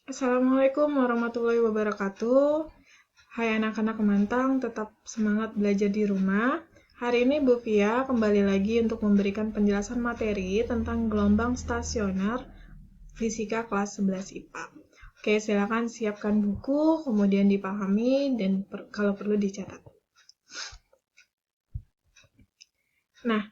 Assalamualaikum warahmatullahi wabarakatuh. Hai anak-anak Kemantang, tetap semangat belajar di rumah. Hari ini Bu Fia kembali lagi untuk memberikan penjelasan materi tentang gelombang stasioner fisika kelas 11 IPA. Oke, silakan siapkan buku, kemudian dipahami, dan kalau perlu dicatat. Nah,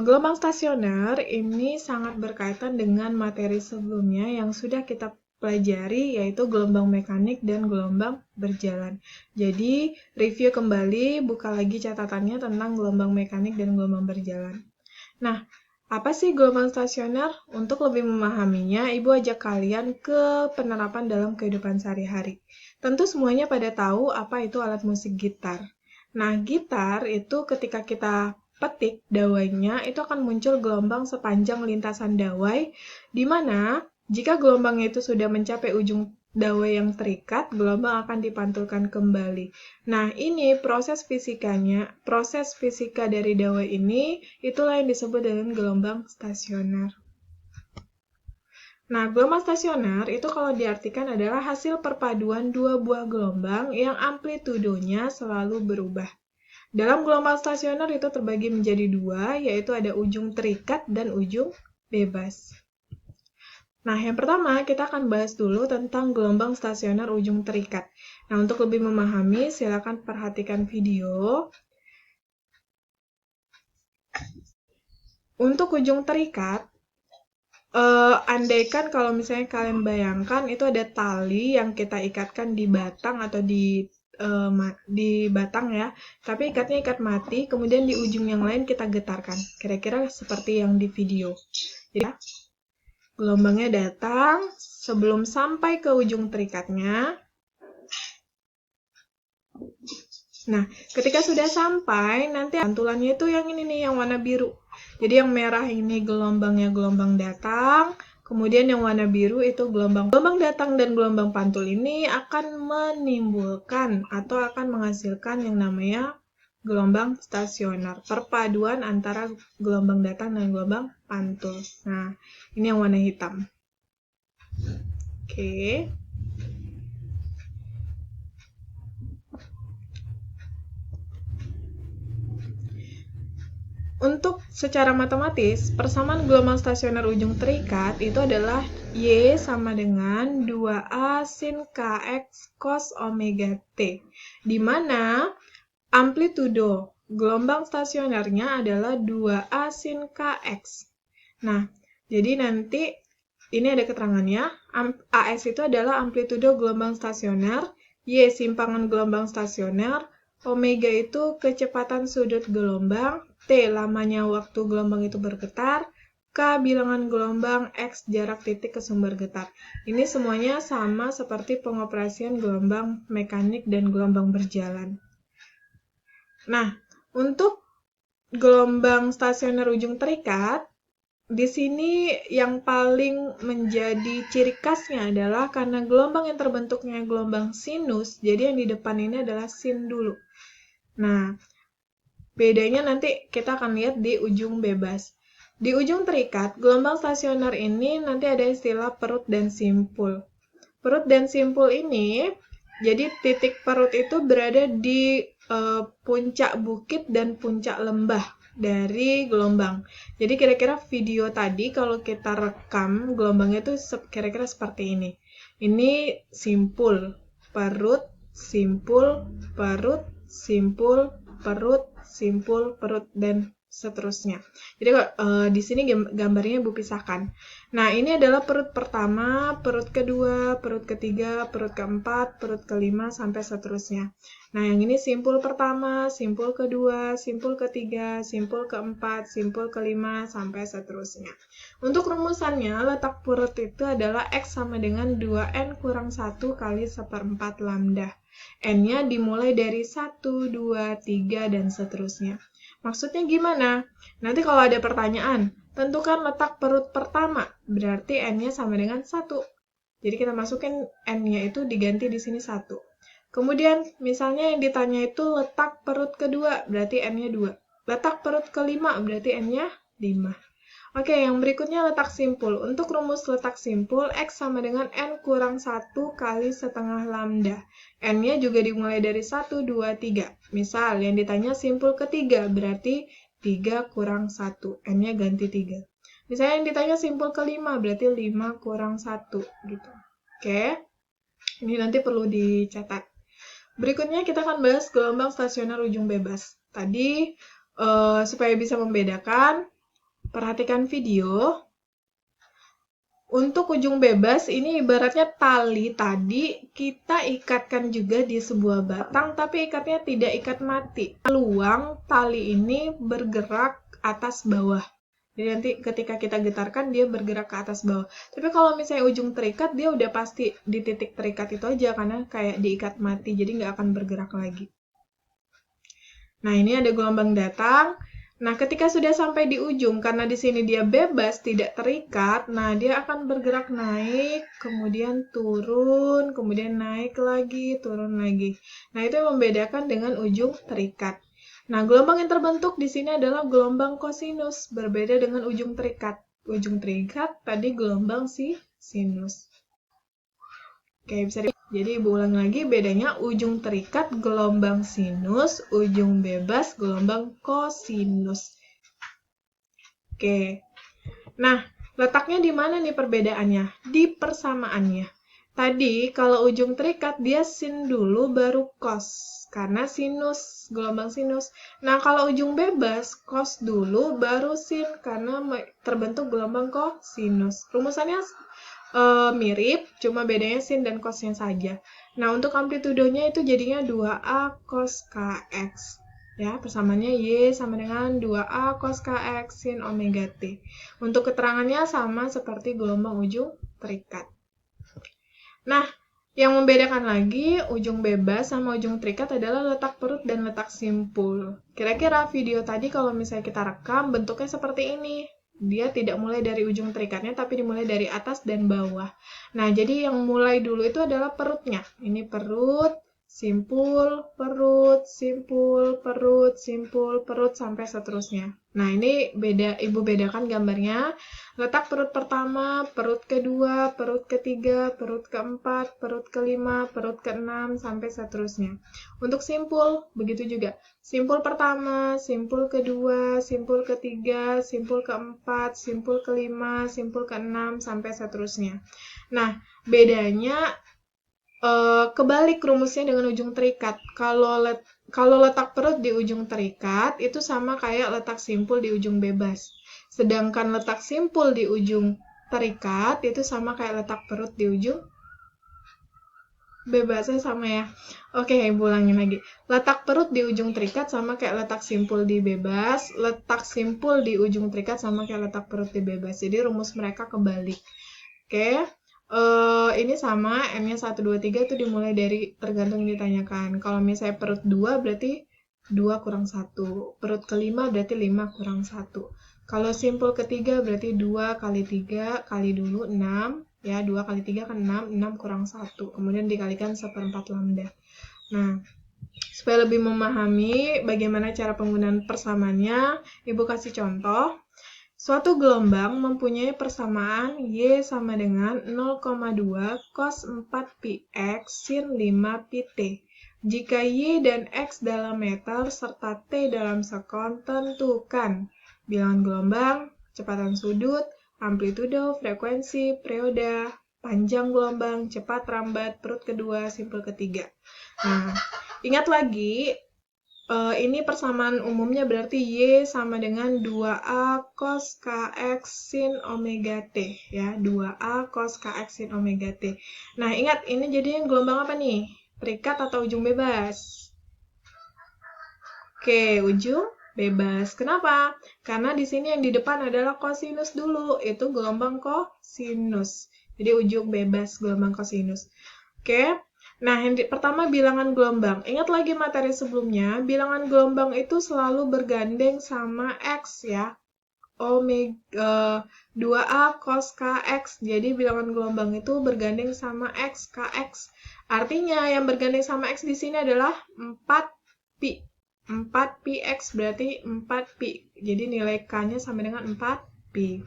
gelombang stasioner ini sangat berkaitan dengan materi sebelumnya yang sudah kita pelajari, yaitu gelombang mekanik dan gelombang berjalan. Jadi, review kembali, buka lagi catatannya tentang gelombang mekanik dan gelombang berjalan. Nah, apa sih gelombang stasioner? Untuk lebih memahaminya, Ibu ajak kalian ke penerapan dalam kehidupan sehari-hari. Tentu semuanya pada tahu apa itu alat musik gitar. Nah, gitar itu ketika kita petik dawainya, itu akan muncul gelombang sepanjang lintasan dawai, di mana jika gelombangnya itu sudah mencapai ujung dawai yang terikat, gelombang akan dipantulkan kembali. Nah, ini proses fisika dari dawai ini, itulah yang disebut dengan gelombang stasioner. Nah, gelombang stasioner itu kalau diartikan adalah hasil perpaduan dua buah gelombang yang amplitudonya selalu berubah. Dalam gelombang stasioner itu terbagi menjadi dua, yaitu ada ujung terikat dan ujung bebas. Nah, yang pertama kita akan bahas dulu tentang gelombang stasioner ujung terikat. Nah, untuk lebih memahami, silakan perhatikan video. Untuk ujung terikat, andaikan kalau misalnya kalian bayangkan itu ada tali yang kita ikatkan di batang atau di batang ya, tapi ikatnya ikat mati, kemudian di ujung yang lain kita getarkan. Kira-kira seperti yang di video. Jadi, gelombangnya datang, sebelum sampai ke ujung terikatnya. Nah, ketika sudah sampai, nanti pantulannya itu yang ini nih, yang warna biru. Jadi yang merah ini gelombangnya gelombang datang, kemudian yang warna biru itu gelombang datang dan gelombang pantul ini akan menimbulkan atau akan menghasilkan yang namanya gelombang stasioner, perpaduan antara gelombang datang dan gelombang pantul. Nah, ini yang warna hitam. Oke. Untuk secara matematis, persamaan gelombang stasioner ujung terikat itu adalah Y sama dengan 2A sin Kx cos omega T, di mana amplitudo gelombang stasionernya adalah 2A sin Kx. Nah, jadi nanti ini ada keterangannya, AS itu adalah amplitudo gelombang stasioner, Y simpangan gelombang stasioner, omega itu kecepatan sudut gelombang, T lamanya waktu gelombang itu bergetar, K bilangan gelombang, X jarak titik ke sumber getar. Ini semuanya sama seperti pengoperasian gelombang mekanik dan gelombang berjalan. Nah, untuk gelombang stasioner ujung terikat, di sini yang paling menjadi ciri khasnya adalah karena gelombang yang terbentuknya gelombang sinus, jadi yang di depan ini adalah sin dulu. Nah, bedanya nanti kita akan lihat di ujung bebas. Di ujung terikat, gelombang stasioner ini nanti ada istilah perut dan simpul. Perut dan simpul ini, jadi titik perut itu berada di puncak bukit dan puncak lembah dari gelombang. Jadi kira-kira video tadi kalau kita rekam gelombangnya itu kira-kira seperti ini. Ini simpul, perut, simpul, perut, simpul, perut, simpul, perut, dan seterusnya. Jadi di sini gambarnya Ibu pisahkan. Nah, ini adalah perut pertama, perut kedua, perut ketiga, perut keempat, perut kelima, sampai seterusnya. Nah, yang ini simpul pertama, simpul kedua, simpul ketiga, simpul keempat, simpul kelima, sampai seterusnya. Untuk rumusannya, letak perut itu adalah X sama dengan 2N kurang 1 kali 1/4 lambda. N-nya dimulai dari 1, 2, 3, dan seterusnya. Maksudnya gimana? Nanti kalau ada pertanyaan, tentukan letak perut pertama, berarti N-nya sama dengan 1. Jadi kita masukin N-nya itu diganti di sini 1. Kemudian, misalnya yang ditanya itu letak perut kedua, berarti N-nya 2. Letak perut kelima, berarti N-nya 5. Oke, yang berikutnya letak simpul. Untuk rumus letak simpul, X sama dengan N kurang 1 kali setengah lambda. N-nya juga dimulai dari 1, 2, 3. Misal, yang ditanya simpul ketiga, berarti 3 kurang 1. N-nya ganti 3. Misalnya yang ditanya simpul kelima, berarti 5 kurang 1. Gitu. Oke, ini nanti perlu dicatat. Berikutnya kita akan bahas gelombang stasioner ujung bebas. Tadi, supaya bisa membedakan, perhatikan video. Untuk ujung bebas, ini ibaratnya tali tadi kita ikatkan juga di sebuah batang, tapi ikatnya tidak ikat mati. Peluang tali ini bergerak atas bawah. Jadi nanti ketika kita getarkan, dia bergerak ke atas bawah. Tapi kalau misalnya ujung terikat, dia udah pasti di titik terikat itu aja, karena kayak diikat mati, jadi nggak akan bergerak lagi. Nah, ini ada gelombang datang. Nah, ketika sudah sampai di ujung, karena di sini dia bebas, tidak terikat, nah dia akan bergerak naik, kemudian turun, kemudian naik lagi, turun lagi. Nah, itu yang membedakan dengan ujung terikat. Nah, gelombang yang terbentuk di sini adalah gelombang kosinus, berbeda dengan ujung terikat. Ujung terikat tadi gelombang sinus. Oke, bisa jadi ibu ulang lagi, bedanya ujung terikat gelombang sinus, ujung bebas gelombang kosinus. Oke. Nah, letaknya di mana nih perbedaannya? Di persamaannya. Tadi kalau ujung terikat dia sin dulu baru cos, karena sinus, gelombang sinus. Nah, kalau ujung bebas cos dulu baru sin, karena terbentuk gelombang kosinus. Rumusannya mirip, cuma bedanya sin dan cosnya saja. Nah, untuk amplitudenya itu jadinya 2A cos KX. Ya, persamaannya Y sama dengan 2A cos KX sin omega T. Untuk keterangannya sama seperti gelombang ujung terikat. Nah, yang membedakan lagi ujung bebas sama ujung terikat adalah letak perut dan letak simpul. Kira-kira video tadi kalau misalnya kita rekam, bentuknya seperti ini. Dia tidak mulai dari ujung terikatnya, tapi dimulai dari atas dan bawah. Nah, jadi yang mulai dulu itu adalah perutnya. Ini perut, simpul, perut, simpul, perut, simpul, perut, sampai seterusnya. Nah, ini Ibu bedakan gambarnya. Letak perut pertama, perut kedua, perut ketiga, perut keempat, perut kelima, perut keenam, sampai seterusnya. Untuk simpul, begitu juga. Simpul pertama, simpul kedua, simpul ketiga, simpul keempat, simpul kelima, simpul keenam, sampai seterusnya. Nah, bedanya kebalik rumusnya dengan ujung terikat. Kalau letak perut di ujung terikat, itu sama kayak letak simpul di ujung bebas. Sedangkan letak simpul di ujung terikat, itu sama kayak letak perut di ujung bebasnya sama ya. Oke, ibu ulangin lagi. Letak perut di ujung terikat sama kayak letak simpul di bebas. Letak simpul di ujung terikat sama kayak letak perut di bebas. Jadi rumus mereka kebalik. Oke. Ini sama, M-nya 1, 2, 3 itu dimulai dari tergantung yang ditanyakan. Kalau misalnya perut 2 berarti 2 kurang 1. Perut kelima berarti 5 kurang 1. Kalau simpul ketiga berarti 2 kali 3 kali dulu 6. Ya, 2 kali 3 kan 6, 6 kurang 1. Kemudian dikalikan 1/4 lambda. Nah, supaya lebih memahami bagaimana cara penggunaan persamaannya, Ibu kasih contoh. Suatu gelombang mempunyai persamaan Y sama dengan 0,2 cos 4πx sin 5πt. Jika Y dan X dalam meter serta T dalam sekon, tentukan bilangan gelombang, kecepatan sudut, amplitudo, frekuensi, periode, panjang gelombang, cepat rambat, perut kedua, simpul ketiga. Nah, ingat lagi, ini persamaan umumnya berarti Y sama dengan 2A cos KX sin omega T. Ya, 2A cos KX sin omega T. Nah, ingat, ini jadinya gelombang apa nih? Terikat atau ujung bebas? Oke, ujung bebas. Kenapa? Karena di sini yang di depan adalah kosinus dulu. Itu gelombang kosinus. Jadi ujung bebas gelombang kosinus. Oke. Nah, yang pertama bilangan gelombang. Ingat lagi materi sebelumnya, bilangan gelombang itu selalu bergandeng sama X ya. Omega 2A cos KX. Jadi bilangan gelombang itu bergandeng sama X, KX. Artinya yang bergandeng sama X di sini adalah 4pi. 4πx berarti 4pi. Jadi nilai K-nya sama dengan 4pi. pi.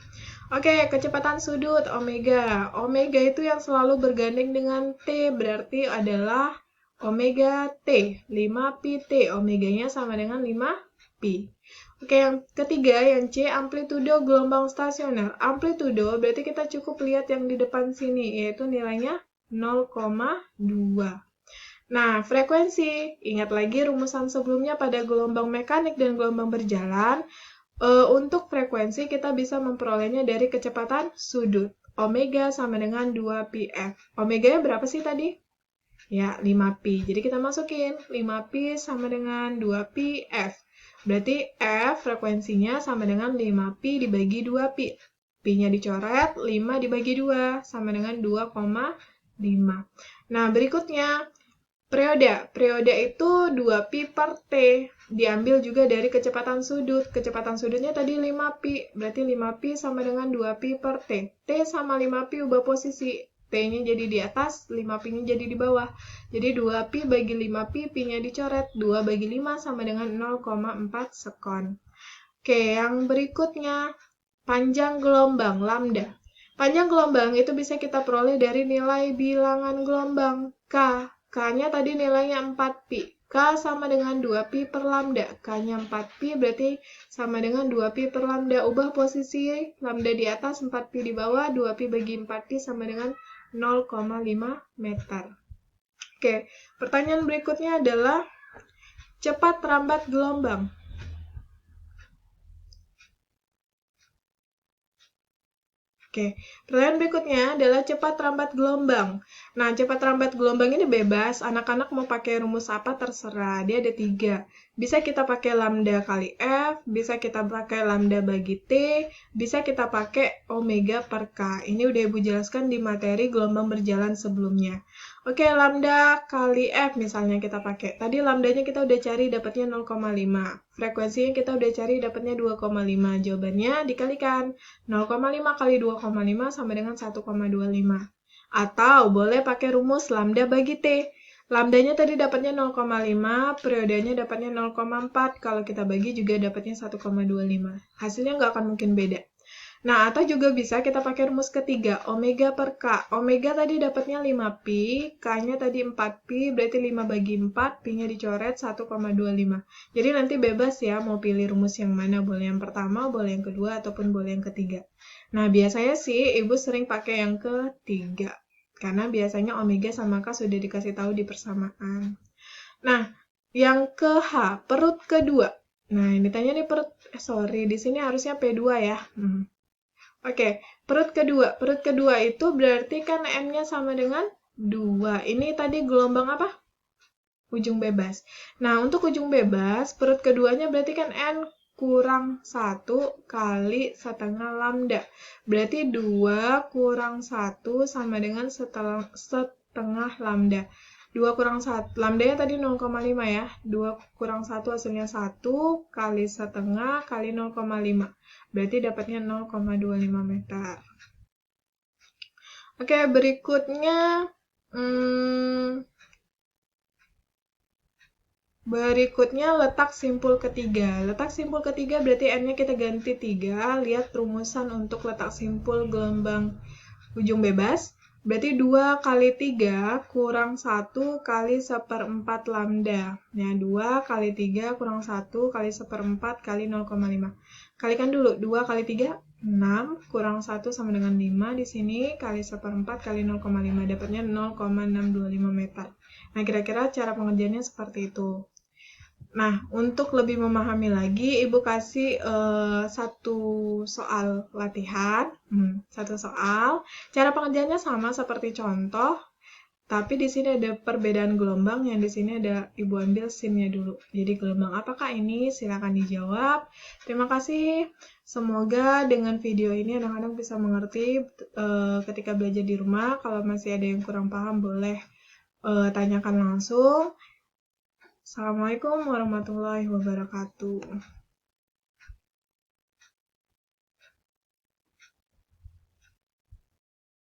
Oke, kecepatan sudut omega. Omega itu yang selalu bergandeng dengan T, berarti adalah omega T, 5 pi T. Omeganya sama dengan 5 pi. Oke, yang ketiga, yang C, amplitudo gelombang stasioner. Amplitudo berarti kita cukup lihat yang di depan sini, yaitu nilainya 0,2. Nah, frekuensi, ingat lagi rumusan sebelumnya pada gelombang mekanik dan gelombang berjalan. Untuk frekuensi kita bisa memperolehnya dari kecepatan sudut. Omega sama dengan 2 pi F. Omega-nya berapa sih tadi? Ya, 5 pi. Jadi kita masukin 5 pi sama dengan 2 pi F. Berarti F frekuensinya sama dengan 5 pi dibagi 2 pi. Pi-nya dicoret, 5 dibagi 2 sama dengan 2,5. Nah, berikutnya periode. Periode itu 2 pi per T. Diambil juga dari kecepatan sudut. Kecepatan sudutnya tadi 5 pi. Berarti 5 pi sama dengan 2 pi per T. T sama 5 pi ubah posisi. T-nya jadi di atas, 5 pi-nya jadi di bawah. Jadi 2 pi bagi 5 pi, pi-nya dicoret. 2 bagi 5 sama dengan 0,4 sekon. Oke, yang berikutnya, panjang gelombang, lambda. Panjang gelombang itu bisa kita peroleh dari nilai bilangan gelombang, K. K-nya tadi nilainya 4 pi. K sama dengan 2 pi per lambda. K-nya 4 pi berarti sama dengan 2 pi per lambda. Ubah posisi lambda di atas, 4 pi di bawah. 2 pi bagi 4 pi sama dengan 0,5 meter. Oke, pertanyaan berikutnya adalah cepat rambat gelombang. Oke, pertanyaan berikutnya adalah cepat rambat gelombang. Nah, cepat rambat gelombang ini bebas. Anak-anak mau pakai rumus apa terserah. Dia ada 3. Bisa kita pakai lambda kali F, bisa kita pakai lambda bagi T, bisa kita pakai omega per K. Ini udah Ibu jelaskan di materi gelombang berjalan sebelumnya. Oke, lambda kali F misalnya kita pakai. Tadi lambdanya kita udah cari dapatnya 0,5. Frekuensinya kita udah cari dapatnya 2,5. Jawabannya dikalikan 0,5 kali 2,5 sama dengan 1,25. Atau boleh pakai rumus lambda bagi T. Lambdanya tadi dapatnya 0,5, periodenya dapatnya 0,4. Kalau kita bagi juga dapatnya 1,25. Hasilnya nggak akan mungkin beda. Nah, atau juga bisa kita pakai rumus ketiga, omega per K. Omega tadi dapatnya 5 pi, K-nya tadi 4 pi, berarti 5 bagi 4, pi-nya dicoret 1,25. Jadi nanti bebas ya, mau pilih rumus yang mana, boleh yang pertama, boleh yang kedua, ataupun boleh yang ketiga. Nah, biasanya sih Ibu sering pakai yang ketiga, karena biasanya omega sama K sudah dikasih tahu di persamaan. Nah, yang ke H, perut kedua. Nah, ini tanya nih perut, di sini harusnya P2 ya. Oke, perut kedua. Perut kedua itu berarti kan N-nya sama dengan 2. Ini tadi gelombang apa? Ujung bebas. Nah, untuk ujung bebas, perut keduanya berarti kan N kurang 1 kali setengah lambda. Berarti 2 kurang 1 sama dengan setengah lambda. 2 kurang 1, lambdanya tadi 0,5 ya. 2 kurang 1 hasilnya 1 kali setengah kali 0,5. Berarti dapatnya 0,25 meter. Oke, berikutnya letak simpul ketiga. Letak simpul ketiga berarti N-nya kita ganti 3. Lihat rumusan untuk letak simpul gelombang ujung bebas. Berarti 2 kali 3 kurang 1 kali 1/4 lambda. Nah, 2 kali 3 kurang 1 kali 1/4 kali 0,5. Kalikan dulu, 2 kali 3, 6, kurang 1 sama dengan 5 di sini, kali 1/4 kali 0,5, dapatnya 0,625 meter. Nah, kira-kira cara pengerjaannya seperti itu. Nah, untuk lebih memahami lagi, Ibu kasih satu soal latihan. Satu soal. Cara pengerjaannya sama seperti contoh, tapi di sini ada perbedaan gelombang, yang di sini ada Ibu ambil SIM-nya dulu. Jadi gelombang apakah ini? Silakan dijawab. Terima kasih. Semoga dengan video ini anak-anak bisa mengerti ketika belajar di rumah. Kalau masih ada yang kurang paham, boleh tanyakan langsung. Assalamualaikum warahmatullahi wabarakatuh.